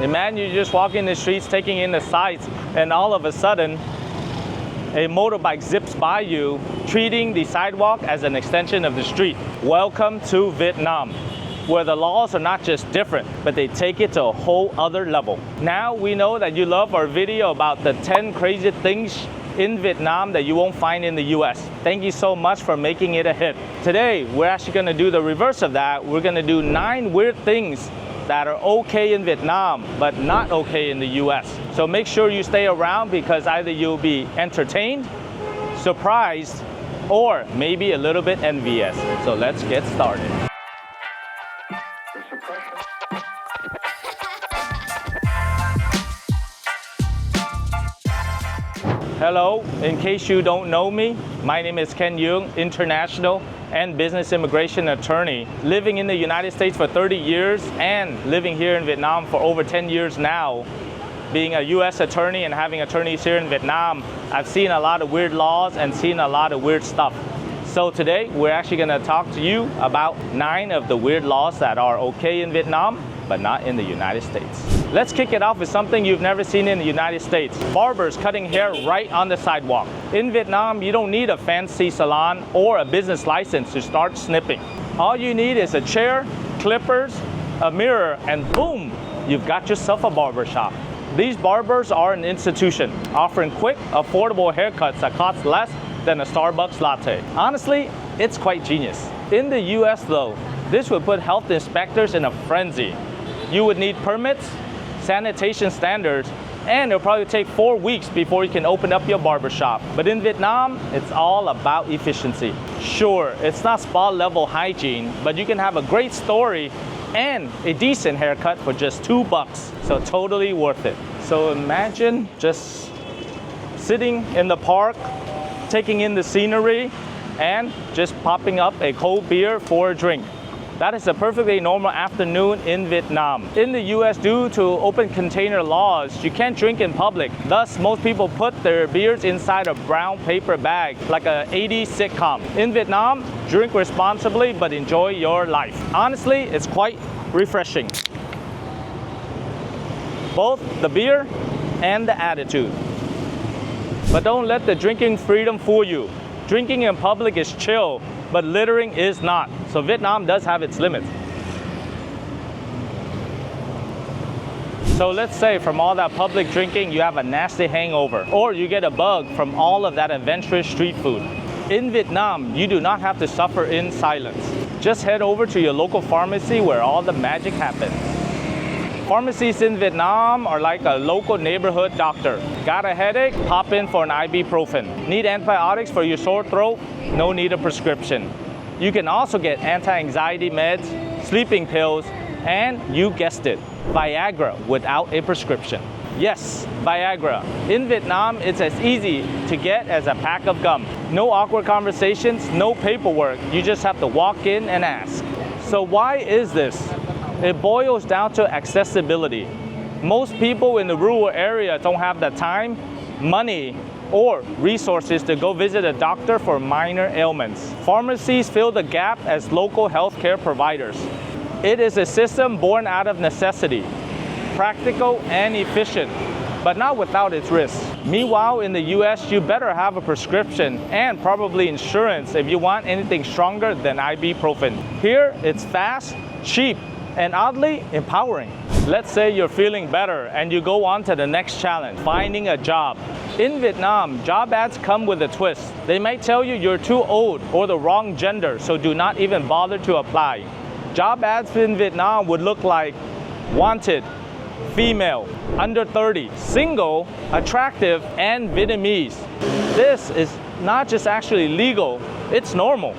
Imagine you just walking the streets, taking in the sights, and all of a sudden, a motorbike zips by you, treating the sidewalk as an extension of the street. Welcome to Vietnam, where the laws are not just different, but they take it to a whole other level. Now we know that you love our video about the 10 crazy things in Vietnam that you won't find in the US. Thank you so much for making it a hit. Today, we're actually gonna do the reverse of that. We're gonna do 9 weird things that are okay in Vietnam, but not okay in the US. So make sure you stay around because either you'll be entertained, surprised, or maybe a little bit envious. So let's get started. Hello, in case you don't know me, my name is Ken Duong, international and business immigration attorney, living in the United States for 30 years and living here in Vietnam for over 10 years now. Being a US attorney and having attorneys here in Vietnam, I've seen a lot of weird laws and seen a lot of weird stuff. So today, we're actually gonna talk to you about 9 of the weird laws that are okay in Vietnam, but not in the United States. Let's kick it off with something you've never seen in the United States. Barbers cutting hair right on the sidewalk. In Vietnam, you don't need a fancy salon or a business license to start snipping. All you need is a chair, clippers, a mirror, and boom, you've got yourself a barber shop. These barbers are an institution, offering quick, affordable haircuts that cost less than a Starbucks latte. Honestly, it's quite genius. In the US though, this would put health inspectors in a frenzy. You would need permits, sanitation standards, and it'll probably take 4 weeks before you can open up your barbershop. But in Vietnam, it's all about efficiency. Sure, it's not spa level hygiene, but you can have a great story and a decent haircut for just $2. So totally worth it. So imagine just sitting in the park, taking in the scenery, and just popping up a cold beer for a drink. That is a perfectly normal afternoon in Vietnam. In the US, due to open container laws, you can't drink in public. Thus, most people put their beers inside a brown paper bag, like a 80s sitcom. In Vietnam, drink responsibly, but enjoy your life. Honestly, it's quite refreshing. Both the beer and the attitude. But don't let the drinking freedom fool you. Drinking in public is chill, but littering is not. So Vietnam does have its limits. So let's say from all that public drinking, you have a nasty hangover, or you get a bug from all of that adventurous street food. In Vietnam, you do not have to suffer in silence. Just head over to your local pharmacy where all the magic happens. Pharmacies in Vietnam are like a local neighborhood doctor. Got a headache? Pop in for an ibuprofen. Need antibiotics for your sore throat? No need a prescription. You can also get anti-anxiety meds, sleeping pills, and you guessed it, Viagra without a prescription. Yes, Viagra. In Vietnam, it's as easy to get as a pack of gum. No awkward conversations, no paperwork. You just have to walk in and ask. So why is this? It boils down to accessibility. Most people in the rural area don't have the time, money, or resources to go visit a doctor for minor ailments. Pharmacies fill the gap as local healthcare providers. It is a system born out of necessity, practical and efficient, but not without its risks. Meanwhile, in the US, you better have a prescription and probably insurance if you want anything stronger than ibuprofen. Here, it's fast, cheap, and oddly empowering. Let's say you're feeling better and you go on to the next challenge, finding a job. In Vietnam, job ads come with a twist. They might tell you you're too old or the wrong gender, so do not even bother to apply. Job ads in Vietnam would look like wanted, female, under 30, single, attractive, and Vietnamese. This is not just actually legal, it's normal.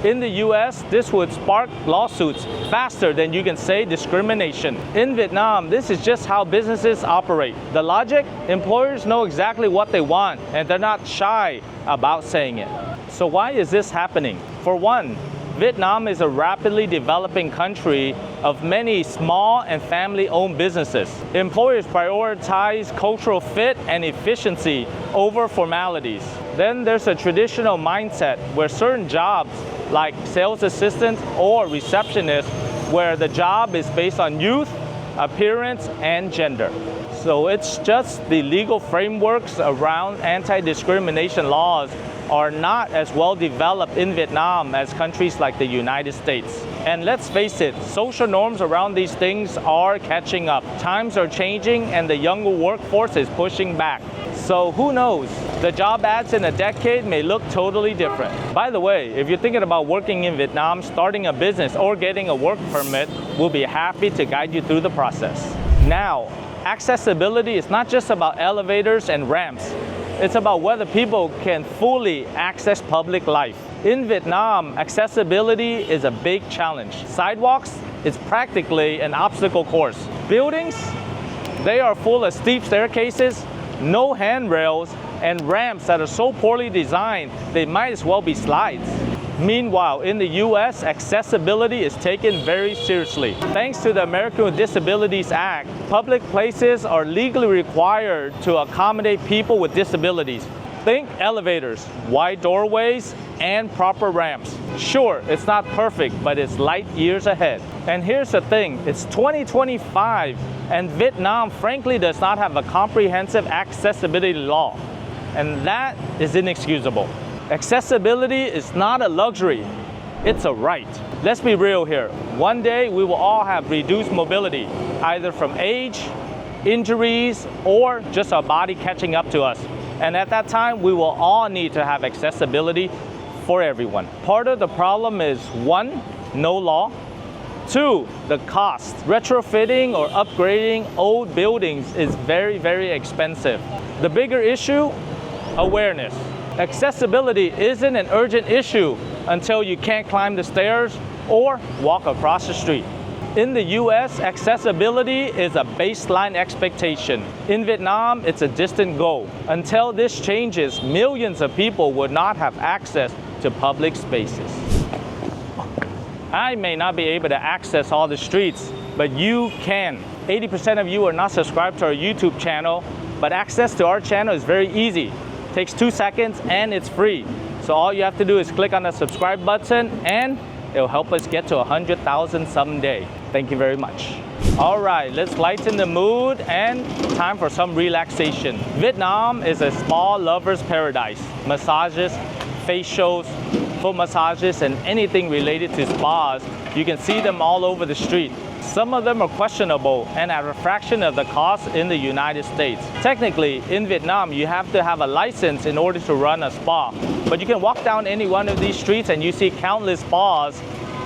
In the US, this would spark lawsuits faster than you can say discrimination. In Vietnam, this is just how businesses operate. The logic, employers know exactly what they want and they're not shy about saying it. So why is this happening? For one, Vietnam is a rapidly developing country of many small and family-owned businesses. Employers prioritize cultural fit and efficiency over formalities. Then there's a traditional mindset where certain jobs like sales assistant or receptionist, where the job is based on youth, appearance, and gender. So it's just the legal frameworks around anti-discrimination laws are not as well developed in Vietnam as countries like the United States. And let's face it, social norms around these things are catching up. Times are changing and the younger workforce is pushing back. So who knows? The job ads in a decade may look totally different. By the way, if you're thinking about working in Vietnam, starting a business, or getting a work permit, we'll be happy to guide you through the process. Now, accessibility is not just about elevators and ramps. It's about whether people can fully access public life. In Vietnam, accessibility is a big challenge. Sidewalks is practically an obstacle course. Buildings, they are full of steep staircases, no handrails, and ramps that are so poorly designed, they might as well be slides. Meanwhile, in the US, accessibility is taken very seriously. Thanks to the American with Disabilities Act, public places are legally required to accommodate people with disabilities. Think elevators, wide doorways, and proper ramps. Sure, it's not perfect, but it's light years ahead. And here's the thing, it's 2025, and Vietnam frankly does not have a comprehensive accessibility law. And that is inexcusable. Accessibility is not a luxury, it's a right. Let's be real here. One day we will all have reduced mobility, either from age, injuries, or just our body catching up to us. And at that time, we will all need to have accessibility for everyone. Part of the problem is 1, no law. 2, the cost. Retrofitting or upgrading old buildings is very, very expensive. The bigger issue, awareness. Accessibility isn't an urgent issue until you can't climb the stairs or walk across the street. In the US, accessibility is a baseline expectation. In Vietnam, it's a distant goal. Until this changes, millions of people would not have access to public spaces. I may not be able to access all the streets, but you can. 80% of you are not subscribed to our YouTube channel, but access to our channel is very easy. Takes 2 seconds and it's free. So all you have to do is click on the subscribe button and it'll help us get to 100,000 someday. Thank you very much. All right, let's lighten the mood and time for some relaxation. Vietnam is a spa lover's paradise. Massages, facials, foot massages, and anything related to spas. You can see them all over the street. Some of them are questionable and at a fraction of the cost in the United States. Technically, in Vietnam, you have to have a license in order to run a spa. But you can walk down any one of these streets and you see countless spas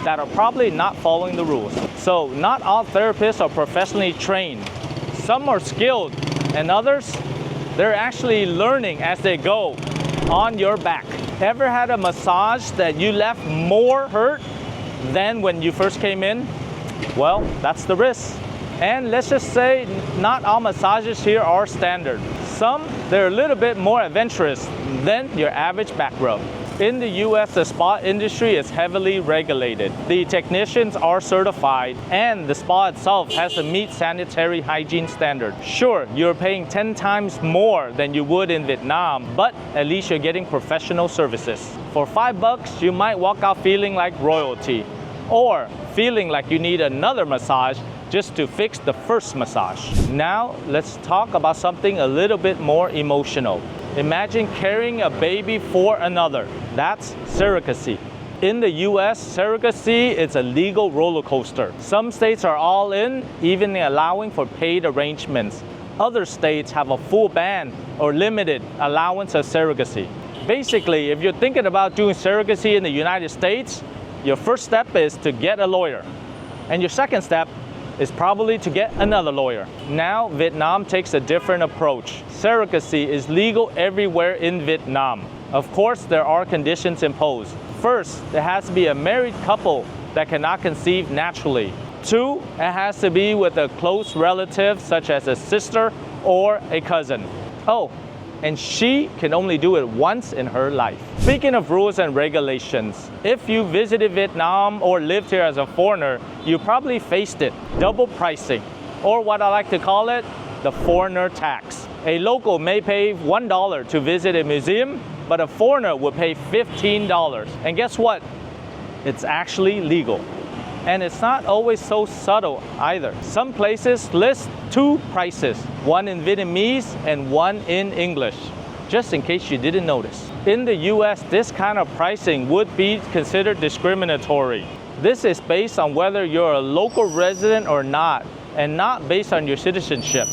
that are probably not following the rules. So not all therapists are professionally trained. Some are skilled and others, they're actually learning as they go on your back. Ever had a massage that you left more hurt than when you first came in? Well, that's the risk. And let's just say not all massages here are standard. Some, they're a little bit more adventurous than your average back rub. In the US, the spa industry is heavily regulated. The technicians are certified and the spa itself has to meet sanitary hygiene standards. Sure, you're paying 10 times more than you would in Vietnam, but at least you're getting professional services. For $5, you might walk out feeling like royalty, or feeling like you need another massage just to fix the first massage. Now, let's talk about something a little bit more emotional. Imagine carrying a baby for another. That's surrogacy. In the US, surrogacy is a legal roller coaster. Some states are all in, even allowing for paid arrangements. Other states have a full ban or limited allowance of surrogacy. Basically, if you're thinking about doing surrogacy in the United States, your first step is to get a lawyer. And your second step is probably to get another lawyer. Now, Vietnam takes a different approach. Surrogacy is legal everywhere in Vietnam. Of course, there are conditions imposed. First, there has to be a married couple that cannot conceive naturally. 2, it has to be with a close relative such as a sister or a cousin. Oh, and she can only do it once in her life. Speaking of rules and regulations, if you visited Vietnam or lived here as a foreigner, you probably faced it. Double pricing, or what I like to call it, the foreigner tax. A local may pay $1 to visit a museum, but a foreigner would pay $15. And guess what? It's actually legal. And it's not always so subtle either. Some places list two prices, one in Vietnamese and one in English, just in case you didn't notice. In the US, this kind of pricing would be considered discriminatory. This is based on whether you're a local resident or not, and not based on your citizenship.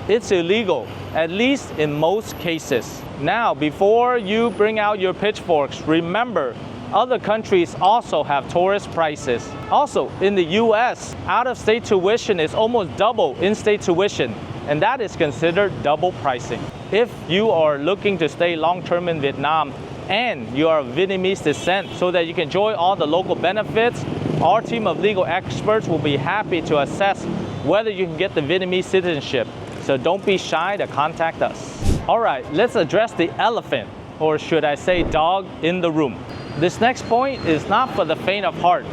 It's illegal, at least in most cases. Now, before you bring out your pitchforks, remember, other countries also have tourist prices. Also, in the US, out-of-state tuition is almost double in-state tuition, and that is considered double pricing. If you are looking to stay long-term in Vietnam and you are of Vietnamese descent so that you can enjoy all the local benefits, our team of legal experts will be happy to assess whether you can get the Vietnamese citizenship. So don't be shy to contact us. All right, let's address the elephant, or should I say dog, in the room. This next point is not for the faint of heart,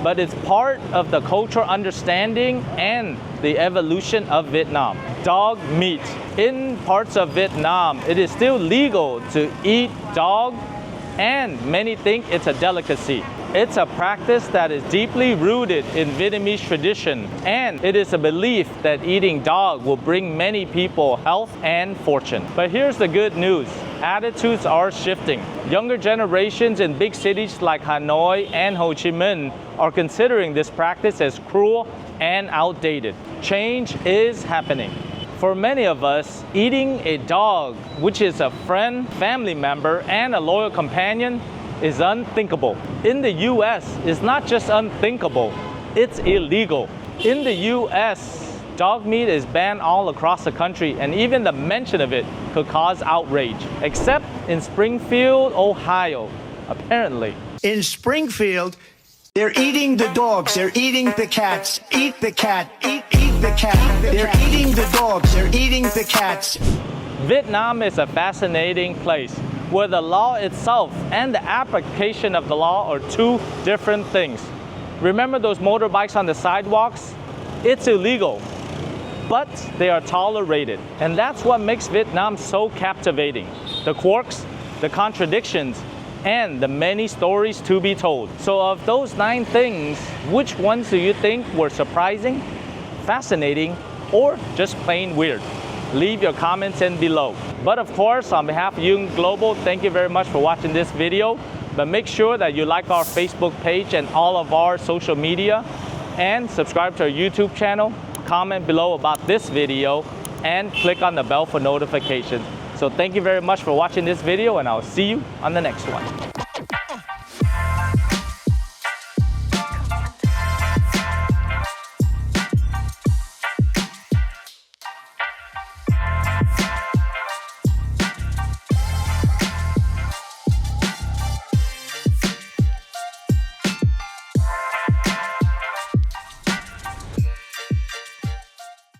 but it's part of the cultural understanding and the evolution of Vietnam. Dog meat. In parts of Vietnam, it is still legal to eat dog, and many think it's a delicacy. It's a practice that is deeply rooted in Vietnamese tradition, and it is a belief that eating dog will bring many people health and fortune. But here's the good news. Attitudes are shifting. Younger generations in big cities like Hanoi and Ho Chi Minh are considering this practice as cruel and outdated. Change is happening. For many of us, eating a dog, which is a friend, family member, and a loyal companion, is unthinkable. In the US, it's not just unthinkable, it's illegal. In the US, dog meat is banned all across the country, and even the mention of it could cause outrage, except in Springfield, Ohio, apparently. In Springfield, they're eating the dogs, they're eating the cats. Eat the cat, eat the cat. They're eating the dogs, they're eating the cats. Vietnam is a fascinating place where the law itself and the application of the law are two different things. Remember those motorbikes on the sidewalks? It's illegal, but they are tolerated. And that's what makes Vietnam so captivating. The quirks, the contradictions, and the many stories to be told. So of those 9 things, which ones do you think were surprising, fascinating, or just plain weird? Leave your comments in below. But of course, on behalf of Duong Global, thank you very much for watching this video. But make sure that you like our Facebook page and all of our social media, and subscribe to our YouTube channel, comment below about this video, and click on the bell for notifications. So thank you very much for watching this video, and I'll see you on the next one.